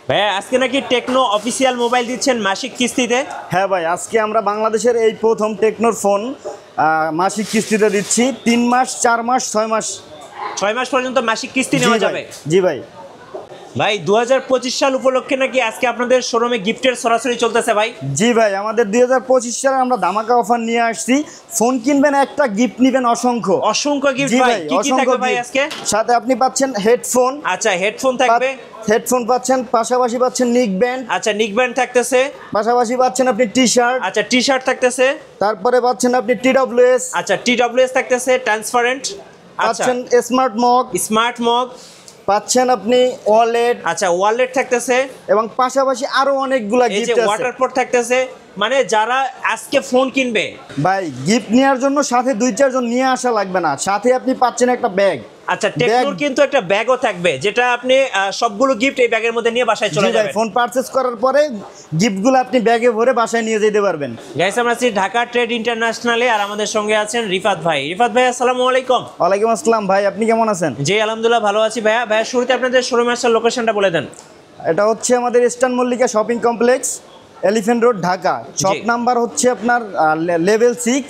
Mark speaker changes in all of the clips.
Speaker 1: ভাইয়া আজকে নাকি টেকনো অফিসিয়াল মোবাইল দিচ্ছেন মাসিক কিস্তিতে?
Speaker 2: হ্যাঁ ভাই, আজকে আমরা বাংলাদেশের এই প্রথম টেকনোর ফোন মাসিক কিস্তিতে দিচ্ছি। 3 মাস, 4 মাস, 6 মাস,
Speaker 1: 6 মাস পর্যন্ত মাসিক কিস্তি নেওয়া যাবে।
Speaker 2: জি ভাই।
Speaker 1: ভাই 2025 সাল উপলক্ষে নাকি আজকে আপনাদের শোরুমে গিফটের সরাসরি চলতেছে ভাই?
Speaker 2: জি ভাই, আমাদের 2025 সালে আমরা ধামাকা অফার নিয়ে আসছি। ফোন কিনবেন একটা, গিফট নেবেন অসংখ্য।
Speaker 1: অসংখ্য গিফট ভাই, কি কি থাকবে ভাই আজকে?
Speaker 2: সাথে আপনি পাচ্ছেন হেডফোন।
Speaker 1: আচ্ছা, হেডফোন থাকবে।
Speaker 2: হেডফোন পাচ্ছেন, পাশাপাশি পাচ্ছেন নিক ব্যান্ড।
Speaker 1: আচ্ছা, নিক ব্যান্ড থাকতেছে।
Speaker 2: পাশাপাশি পাচ্ছেন আপনি টি-শার্ট।
Speaker 1: আচ্ছা, টি-শার্ট থাকতেছে।
Speaker 2: তারপরে পাচ্ছেন আপনি টিডব্লিউএস।
Speaker 1: আচ্ছা, টিডব্লিউএস থাকতেছে, ট্রান্সপারেন্ট।
Speaker 2: পাচ্ছেন স্মার্ট মগ।
Speaker 1: স্মার্ট মগ
Speaker 2: পাচ্ছেন আপনি ওয়ালেট।
Speaker 1: আচ্ছা, ওয়ালেট থাকতেছে
Speaker 2: এবং পাশাপাশি আরো অনেকগুলা
Speaker 1: এই
Speaker 2: গিফট
Speaker 1: যে
Speaker 2: আছে।
Speaker 1: ওয়াটারপ্রুফ থাকতেছে। মানে যারা আজকে ফোন কিনবে
Speaker 2: ভাই, গিফট নেওয়ার জন্য সাথে 2-4 জন নিয়ে আসা লাগবে না, সাথে আপনি পাচ্ছেন একটা ব্যাগ।
Speaker 1: আচ্ছা, টেকনোর কিন্তু একটা ব্যাগও থাকবে, যেটা আপনি সবগুলো গিফট এই ব্যাগের মধ্যে নিয়ে বাসায় চলে যাবেন।
Speaker 2: ফোন পারচেজ করার পরে গিফটগুলো আপনি ব্যাগে ভরে বাসায় নিয়ে যেতে পারবেন।
Speaker 1: গাইস, আমরা আছি ঢাকা ট্রেড ইন্টারন্যাশনালে, আর আমাদের সঙ্গে আছেন রিফাত ভাই। রিফাত ভাই, আসসালামু আলাইকুম।
Speaker 2: ওয়ালাইকুম আসসালাম ভাই, আপনি কেমন আছেন?
Speaker 1: জি আলহামদুলিল্লাহ ভালো আছি ভাইয়া। ভাইয়া শুরুতে আপনাদের শোরুমের লোকেশনটা বলে দেন।
Speaker 2: এটা হচ্ছে আমাদের Eastern Mallika shopping complex, elephant road, Dhaka. Shop number হচ্ছে আপনার লেভেল 6,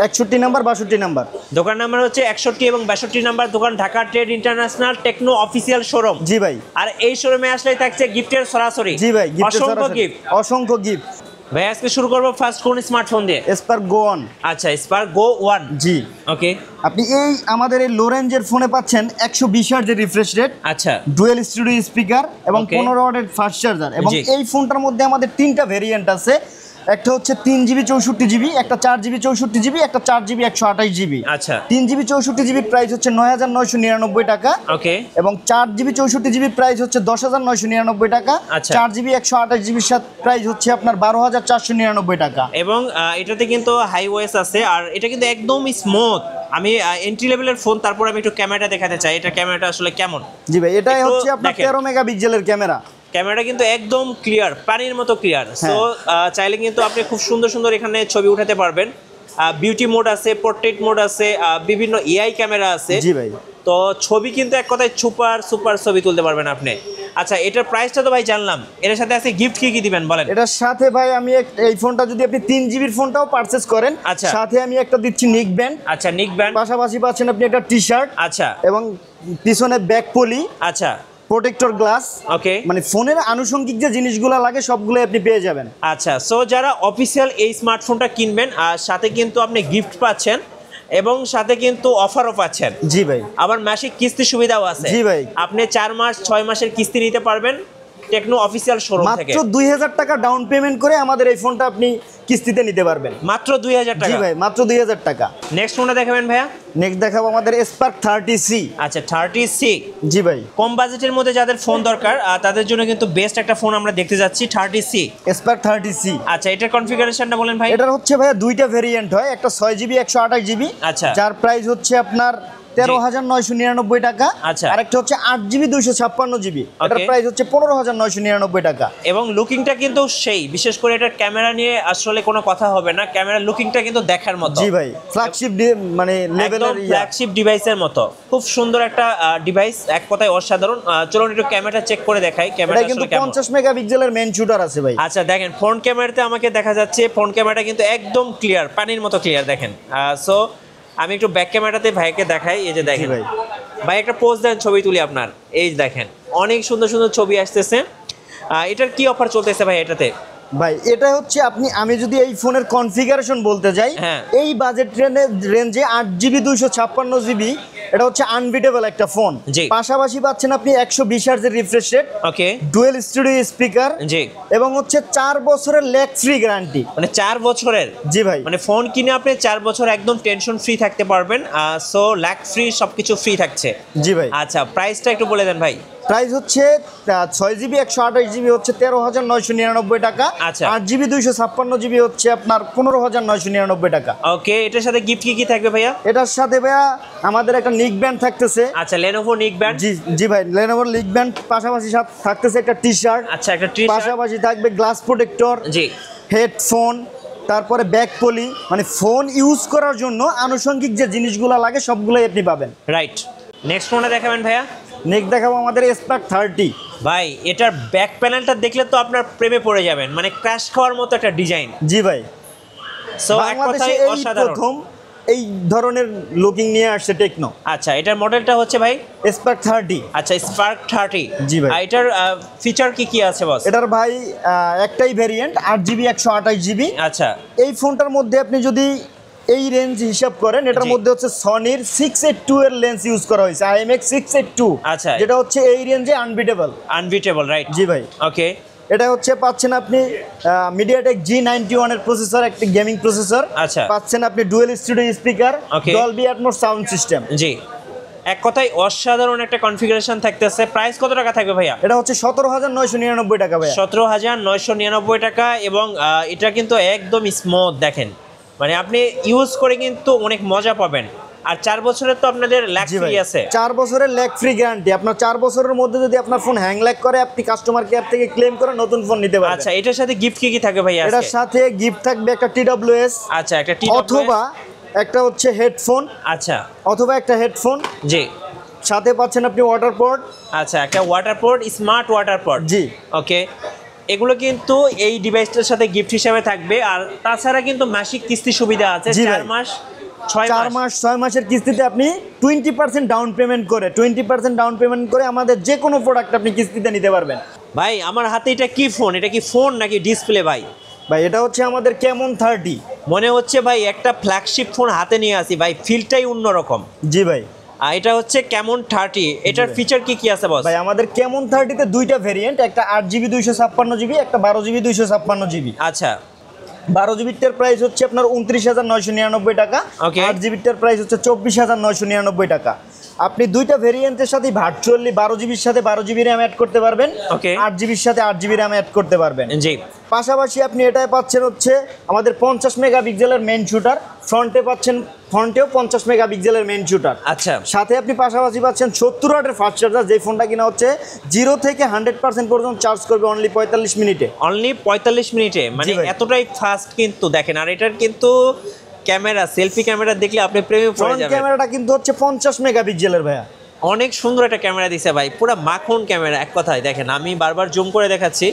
Speaker 2: 61 নাম্বার, 62 নাম্বার।
Speaker 1: দোকান নাম্বার হচ্ছে 61 এবং 62 নাম্বার দোকান, Dhaka trade international Techno official showroom.
Speaker 2: জি ভাই।
Speaker 1: আর এই শোরুমে আসলেই থাকছে গিফটের সরাসরি।
Speaker 2: জি ভাই,
Speaker 1: অসংখ্য গিফট,
Speaker 2: অসংখ্য গিফট।
Speaker 1: ভাই আজকে শুরু করবো ফার্স্ট কোন স্মার্টফোন দিয়ে?
Speaker 2: স্পার্ক গো 1।
Speaker 1: আচ্ছা, স্পার্ক গো 1।
Speaker 2: জি
Speaker 1: ওকে।
Speaker 2: আপনি এই আমাদের এই লো রেঞ্জের ফোনে পাচ্ছেন 120 হার্টজের রিফ্রেশ রেট।
Speaker 1: আচ্ছা,
Speaker 2: ডুয়েল স্টুডিও স্পিকার এবং 15 ওয়াটের ফাস্ট চার্জার। এবং এই ফোনটার মধ্যে আমাদের 3টা ভেরিয়েন্ট আছে। একটা হচ্ছে 3GB 64GB, একটা 4GB 64GB, একটা 4GB 128GB।
Speaker 1: আচ্ছা,
Speaker 2: 3GB 64GB প্রাইস হচ্ছে 9999 টাকা।
Speaker 1: ওকে।
Speaker 2: এবং 4GB 64GB প্রাইস হচ্ছে 10999 টাকা।
Speaker 1: আচ্ছা।
Speaker 2: 4GB 128GB সাথে প্রাইস হচ্ছে আপনার 12499 টাকা।
Speaker 1: এবং এটাতে কিন্তু হাই ওয়েস আছে, আর এটা কিন্তু একদম স্মুথ। আমি এন্ট্রি লেভেলের ফোন, তারপর আমি একটু ক্যামেরাটা দেখাতে চাই। এটা ক্যামেরাটা আসলে কেমন?
Speaker 2: জি ভাই, এটাই হচ্ছে আপনার 13 মেগাপিক্সেলের ক্যামেরা।
Speaker 1: ক্যামেরাটা কিন্তু একদম ক্লিয়ার, পানির মতো ক্লিয়ার। সো চাইলে কিন্তু আপনি খুব সুন্দর সুন্দর এখানে ছবি উঠাতে পারবেন। বিউটি মোড আছে, পোর্ট্রেট মোড আছে, বিভিন্ন এআই ক্যামেরা আছে।
Speaker 2: জি ভাই।
Speaker 1: তো ছবি কিন্তু এক কথায় সুপার ছবি তুলতে পারবেন আপনি। আচ্ছা, এটার প্রাইসটা তো ভাই জানলাম, এর সাথে আছে গিফট কি কি দিবেন বলেন?
Speaker 2: এটার সাথে ভাই আমি এই ফোনটা যদি আপনি 3GBর ফোনটাও পারচেজ করেন,
Speaker 1: আচ্ছা,
Speaker 2: সাথে আমি একটা দিচ্ছি নিক ব্যান্ড।
Speaker 1: আচ্ছা, নিক ব্যান্ড।
Speaker 2: পাশাপাশি পাচ্ছেন আপনি একটা টি-শার্ট।
Speaker 1: আচ্ছা।
Speaker 2: এবং পিছনে ব্যাক পলি।
Speaker 1: আচ্ছা,
Speaker 2: প্রোটেক্টর গ্লাস।
Speaker 1: ওকে।
Speaker 2: মানে ফোনের আনুষঙ্গিক যে জিনিসগুলো লাগে সবগুলো আপনি পেয়ে যাবেন।
Speaker 1: আচ্ছা, সো যারা অফিসিয়াল এই স্মার্টফোনটা কিনবেন, আর সাথে কিন্তু আপনি গিফট পাচ্ছেন এবং সাথে কিন্তু অফারও পাচ্ছেন।
Speaker 2: জি ভাই।
Speaker 1: আবার মাসিক কিস্তি সুবিধাও আছে।
Speaker 2: জি ভাই।
Speaker 1: আপনি 4 মাস 6 মাসের কিস্তি নিতে পারবেন টেকনো অফিসিয়াল শোরুম থেকে।
Speaker 2: মাত্র 2000 টাকা ডাউন পেমেন্ট করে আমাদের এই ফোনটা আপনি কিস্তিতে নিতে পারবেন।
Speaker 1: মাত্র 2000 টাকা?
Speaker 2: জি ভাই, মাত্র 2000 টাকা।
Speaker 1: নেক্সট ফোনটা দেখাবেন ভাইয়া?
Speaker 2: নেক্সট দেখাবো আমাদের স্পার্ক 30C।
Speaker 1: আচ্ছা, 30C।
Speaker 2: জি ভাই।
Speaker 1: কম বাজেটের মধ্যে যাদের ফোন দরকার তাদের জন্য কিন্তু বেস্ট একটা ফোন আমরা দেখতে যাচ্ছি, 30C।
Speaker 2: Spark 30C।
Speaker 1: আচ্ছা, এটার কনফিগারেশনটা বলেন ভাই।
Speaker 2: এটার হচ্ছে ভাইয়া 2টা ভেরিয়েন্ট হয়, একটা 6GB 128GB।
Speaker 1: আচ্ছা।
Speaker 2: যার প্রাইস হচ্ছে আপনার 13999 টাকা।
Speaker 1: আচ্ছা।
Speaker 2: আরেকটা হচ্ছে 8GB 256GB। এটার
Speaker 1: ওকে।
Speaker 2: প্রাইস হচ্ছে 15999 টাকা।
Speaker 1: এবং লুকিংটা কিন্তু সেই, বিশেষ করে এটার ক্যামেরা নিয়ে আসলে কোনো কথা হবে না, ক্যামেরার লুকিংটা কিন্তু দেখার মতো।
Speaker 2: জি ভাই, ফ্ল্যাগশিপ মানে লেভেলের
Speaker 1: ফ্ল্যাগশিপ ডিভাইসের মতো খুব সুন্দর একটা ডিভাইস, এক কথায় অসাধারণ। চলুন একটু ক্যামেরাটা চেক করে দেখাই। ক্যামেরা
Speaker 2: কিন্তু 50 মেগাপিক্সেলের মেইন শুটার আছে ভাই।
Speaker 1: আচ্ছা, দেখেন ফ্রন্ট ক্যামেরাতে আমাকে দেখা যাচ্ছে, ফ্রন্ট ক্যামেরাটা কিন্তু একদম ক্লিয়ার, পানির মতো ক্লিয়ার। দেখেন, সো আমি একটু ব্যাক ক্যামেরাতে ভাইকে দেখাই। এই যে দেখেন ভাই, একটা পোজ দেন, ছবি তুলি আপনার। এই দেখেন, অনেক সুন্দর সুন্দর ছবি আসতেছে। এটার কি অফার চলতেছে ভাই এটাতে?
Speaker 2: ভাই এটা হচ্ছে আমি যদি এই ফোনের কনফিগারেশন বলতে যাই, এই বাজেট রেঞ্জে 8GB 256GB এটা হচ্ছে আনবিটেবল একটা ফোন। পাশাপাশি পাচ্ছেন আপনি 120 হার্টজের refresh rate.
Speaker 1: Okay.
Speaker 2: Dual studio speaker.
Speaker 1: জি।
Speaker 2: এবং হচ্ছে 4 বছরের ল্যাগ ফ্রি গ্যারান্টি।
Speaker 1: মানে 4 বছরের?
Speaker 2: জি ভাই।
Speaker 1: মানে ফোন কিনে আপনি 4 বছর একদম টেনশন ফ্রি থাকতে পারবেন। সো ল্যাগ ফ্রি সবকিছু ফ্রি থাকছে।
Speaker 2: জি ভাই।
Speaker 1: আচ্ছা, প্রাইসটা একটু বলে দেন ভাই।
Speaker 2: প্রাইস হচ্ছে 6GB 128GB হচ্ছে 13999 টাকা।
Speaker 1: আচ্ছা।
Speaker 2: 8GB 256GB হচ্ছে আপনার 15999 টাকা।
Speaker 1: ওকে, এটার সাথে গিফট কি কি থাকবে ভাইয়া?
Speaker 2: এটার সাথে ভাইয়া আমাদের একটা নিক ব্যান্ড থাকতেছে।
Speaker 1: আচ্ছা, Lenovo নিক ব্যান্ড।
Speaker 2: জি জি ভাই, Lenovo নিক ব্যান্ড। পাশাপাশি থাকতেছে একটা টি-শার্ট।
Speaker 1: আচ্ছা, একটা টি-শার্ট।
Speaker 2: পাশাপাশি থাকবে গ্লাস প্রোটেক্টর।
Speaker 1: জি।
Speaker 2: হেডফোন, তারপরে ব্যাক পলি। মানে ফোন ইউজ করার জন্য আনুষঙ্গিক যে জিনিসগুলো লাগে সবগুলোই আপনি পাবেন।
Speaker 1: রাইট। নেক্সট ফোনটা দেখাবেন ভাইয়া?
Speaker 2: নেক্সট দেখাবো আমাদের স্পার্ক 30।
Speaker 1: ভাই এটার ব্যাক প্যানেলটা দেখলে তো আপনার প্রেমে পড়ে যাবেন, মানে ক্র্যাশ খাওয়ার মতো একটা ডিজাইন।
Speaker 2: জি ভাই,
Speaker 1: সো এক কথায় অসাধারণ।
Speaker 2: প্রথম এই ধরনের লুকিং নিয়ে আসছে টেকনো।
Speaker 1: আচ্ছা, এটার মডেলটা হচ্ছে ভাই
Speaker 2: স্পার্ক 30।
Speaker 1: আচ্ছা, স্পার্ক 30।
Speaker 2: জি ভাই।
Speaker 1: এটার ফিচার কি কি আছে বস?
Speaker 2: এটার ভাই একটাই ভেরিয়েন্ট 8GB 128GB।
Speaker 1: আচ্ছা,
Speaker 2: এই ফোনটার মধ্যে আপনি যদি এই রেঞ্জ হিসাব করেন, এটার মধ্যে হচ্ছে সনির 682 এর লেন্স ইউজ করা হয়েছে, IMX 682।
Speaker 1: আচ্ছা,
Speaker 2: যেটা হচ্ছে এই রেঞ্জে
Speaker 1: আনবিটেবল, রাইট?
Speaker 2: জি ভাই।
Speaker 1: ওকে,
Speaker 2: এটা হচ্ছে পাচ্ছেন আপনি মিডিয়াটেক G91 এর প্রসেসর, একটা গেমিং প্রসেসর।
Speaker 1: আচ্ছা,
Speaker 2: পাচ্ছেন আপনি dual studio speaker, Dolby Atmos sound system.
Speaker 1: জি, এক কথায় অসাধারণ একটা কনফিগারেশন থাকতেছে। প্রাইস কত টাকা থাকবে ভাইয়া?
Speaker 2: এটা হচ্ছে 17,999 টাকা ভাইয়া।
Speaker 1: 17,999 টাকা। এবং এটা কিন্তু একদম স্মুথ, দেখেন, মানে আপনি ইউজ করে কিন্তু অনেক মজা পাবেন। আর 4 বছরের তো আপনাদের ল্যাগ ফ্রি আছে।
Speaker 2: 4 বছরের ল্যাগ ফ্রি গ্যারান্টি। আপনার 4 বছরের মধ্যে যদি আপনার ফোন হ্যাং ল্যাগ করে, আপনি কাস্টমার কেয়ার থেকে ক্লেম করে নতুন ফোন নিতে পারবেন।
Speaker 1: আচ্ছা, এটার সাথে গিফট কি থাকবে ভাইয়া?
Speaker 2: এটার সাথে গিফট থাকবে একটা TWS।
Speaker 1: আচ্ছা, একটা TWS
Speaker 2: অথবা একটা হচ্ছে হেডফোন।
Speaker 1: আচ্ছা,
Speaker 2: অথবা একটা হেডফোন।
Speaker 1: জি।
Speaker 2: সাথে পাচ্ছেন আপনি ওয়াটার পড।
Speaker 1: আচ্ছা, একটা ওয়াটার পড, স্মার্ট ওয়াটার পড।
Speaker 2: জি,
Speaker 1: ওকে। এগুলো কিন্তু এই ডিভাইসটার সাথে গিফট হিসেবে থাকবে। আর তাছাড়া কিন্তু মাসিক কিস্তি সুবিধা আছে, 4 মাস
Speaker 2: 6 মাসের কিস্তিতে আপনি 20% ডাউন পেমেন্ট করে 20% ডাউন পেমেন্ট করে আমাদের যে কোনো প্রোডাক্ট আপনি কিস্তিতে নিতে পারবেন।
Speaker 1: ভাই আমার হাতে এটা কি ফোন? এটা কি ফোন নাকি ডিসপ্লে ভাই?
Speaker 2: ভাই এটা হচ্ছে আমাদের Camon 30।
Speaker 1: মনে হচ্ছে ভাই একটা ফ্ল্যাগশিপ ফোন হাতে নিয়ে আসি ভাই, ফিলটাই অন্যরকম।
Speaker 2: জি ভাই।
Speaker 1: এটা হচ্ছে Camon 30। এটার ফিচার কি কি আছে বস?
Speaker 2: ভাই আমাদের Camon 30 তে দুইটা ভেরিয়েন্ট, একটা 8GB 256GB, একটা 12GB 256GB।
Speaker 1: আচ্ছা,
Speaker 2: 12GBটার প্রাইস হচ্ছে আপনার 29,999 টাকা। 8GBটার প্রাইস হচ্ছে 24,999 টাকা। আপনি দুইটা ভেরিয়েন্টের সাথে ভার্চুয়ালি 12GBর সাথে 12GB র্যাম অ্যাড করতে পারবেন, 8GBর সাথে 8GB র্যাম অ্যাড করতে পারবেন।
Speaker 1: জি।
Speaker 2: পাশাপাশি আপনি এটাই পাচ্ছেন হচ্ছে আমাদের 50 মেগাপিক্সেলের মেইন শুটার, ফ্রন্টেও 50 মেগাপিক্সেলের মেইন শুটার।
Speaker 1: আচ্ছা,
Speaker 2: সাথে আপনি পাশাপাশি পাচ্ছেন 70 ওয়াটের ফাস্ট চার্জার, যে ফোনটা কিনা হচ্ছে 0 থেকে 100% পর্যন্ত চার্জ করবে অনলি 45 মিনিটে।
Speaker 1: অনলি 45 মিনিটে, মানে এতটাই ফাস্ট কিন্তু দেখেন। আর এটার কিন্তু ক্যামেরা, সেলফি ক্যামেরা দেখলে আপনি প্রেমে পড়ে যাবেন।
Speaker 2: ক্যামেরাটা কিন্তু হচ্ছে 50 মেগাপিক্সেলের ভাইয়া,
Speaker 1: অনেক সুন্দর একটা ক্যামেরা দিছে ভাই, পুরো মাখন ক্যামেরা এক কথায়। দেখেন, আমি বারবার জুম করে দেখাচ্ছি।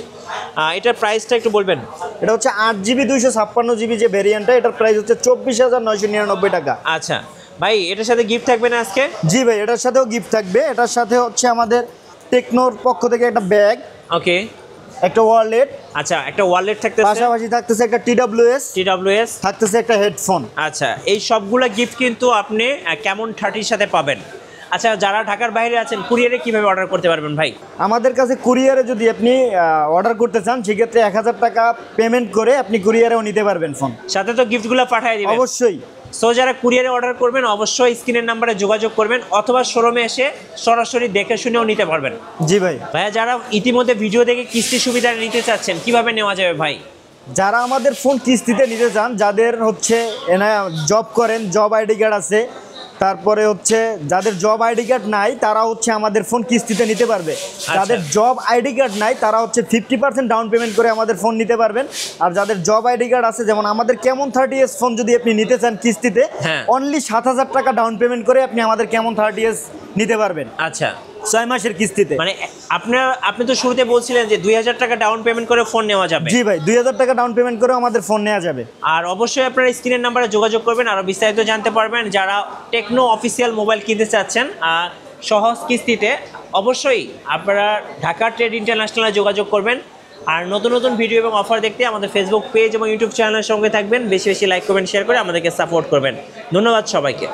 Speaker 1: এটার প্রাইসটা একটু বলবেন?
Speaker 2: এটা হচ্ছে 8GB 256GB যে ভেরিয়েন্টটা, এটার প্রাইস হচ্ছে 24,999 টাকা।
Speaker 1: আচ্ছা ভাই, এটার সাথে গিফট থাকবে না আজকে?
Speaker 2: জি ভাই, এটার সাথেও গিফট থাকবে। এটার সাথে হচ্ছে আমাদের টেকনোর পক্ষ থেকে একটা ব্যাগ,
Speaker 1: ওকে,
Speaker 2: একটা ওয়ালেট।
Speaker 1: আচ্ছা, একটা ওয়ালেট থাকতেছে,
Speaker 2: পাশাপাশি থাকতেছে একটা TWS থাকতেছে, একটা হেডফোন।
Speaker 1: আচ্ছা, এই সবগুলো গিফট কিন্তু আপনি Camon 30 সাথে পাবেন। আচ্ছা, যারা ঢাকার বাইরে আছেন কুরিয়ারে কিভাবে অর্ডার করতে পারবেন ভাই?
Speaker 2: আমাদের কাছে কুরিয়ারে যদি আপনি অর্ডার করতে চান, সেক্ষেত্রে 1000 টাকা পেমেন্ট করে আপনি কুরিয়ারেও নিতে পারবেন ফোন,
Speaker 1: সাথে তো গিফটগুলো পাঠিয়ে দিবেন
Speaker 2: অবশ্যই।
Speaker 1: সো যারা কুরিয়ারে অর্ডার করবেন অবশ্যই স্ক্রিনের নাম্বারে যোগাযোগ করবেন, অথবা শোরুমে এসে সরাসরি দেখে শুনেও নিতে পারবেন।
Speaker 2: জি ভাই।
Speaker 1: ভাইয়া, যারা ইতিমধ্যে ভিডিও দেখে কিস্তি সুবিধা নিতে চাচ্ছেন কিভাবে নেওয়া যাবে ভাই?
Speaker 2: যারা আমাদের ফোন কিস্তিতে নিতে চান, যাদের হচ্ছে জব করেন, জব আইডি কার্ড আছে, তারপরে হচ্ছে যাদের জব আইডি কার্ড নাই তারা হচ্ছে আমাদের ফোন কিস্তিতে নিতে পারবে। যাদের জব আইডি কার্ড নাই তারা হচ্ছে 50% ডাউন পেমেন্ট করে আমাদের ফোন নিতে পারবেন। আর যাদের জব আইডি কার্ড আছে, যেমন আমাদের Camon 30s ফোন যদি আপনি নিতে চান কিস্তিতে, অনলি 7,000 টাকা ডাউন পেমেন্ট করে আপনি আমাদের Camon 30s নিতে পারবেন।
Speaker 1: আচ্ছা,
Speaker 2: 6 মাসের কিস্তিতে।
Speaker 1: মানে আপনি তো শুরুতে বলছিলেন যে 2000 টাকা ডাউন পেমেন্ট করে ফোন নেওয়া যাবে।
Speaker 2: জি ভাই, 2000 টাকা ডাউন পেমেন্ট করে আমাদের ফোন নেওয়া যাবে।
Speaker 1: আর অবশ্যই আপনারা স্ক্রিনের নাম্বারে যোগাযোগ করবেন, আরও বিস্তারিত জানতে পারবেন। যারা টেকনো অফিসিয়াল মোবাইল কিনতে চাচ্ছেন সহজ কিস্তিতে, অবশ্যই আপনারা ঢাকা ট্রেড ইন্টারন্যাশনালে যোগাযোগ করবেন। আর নতুন নতুন ভিডিও এবং অফার দেখতে আমাদের ফেসবুক পেজ এবং ইউটিউব চ্যানেলের সঙ্গে থাকবেন। বেশি বেশি লাইক করবেন, শেয়ার করে আমাদেরকে সাপোর্ট করবেন। ধন্যবাদ সবাইকে।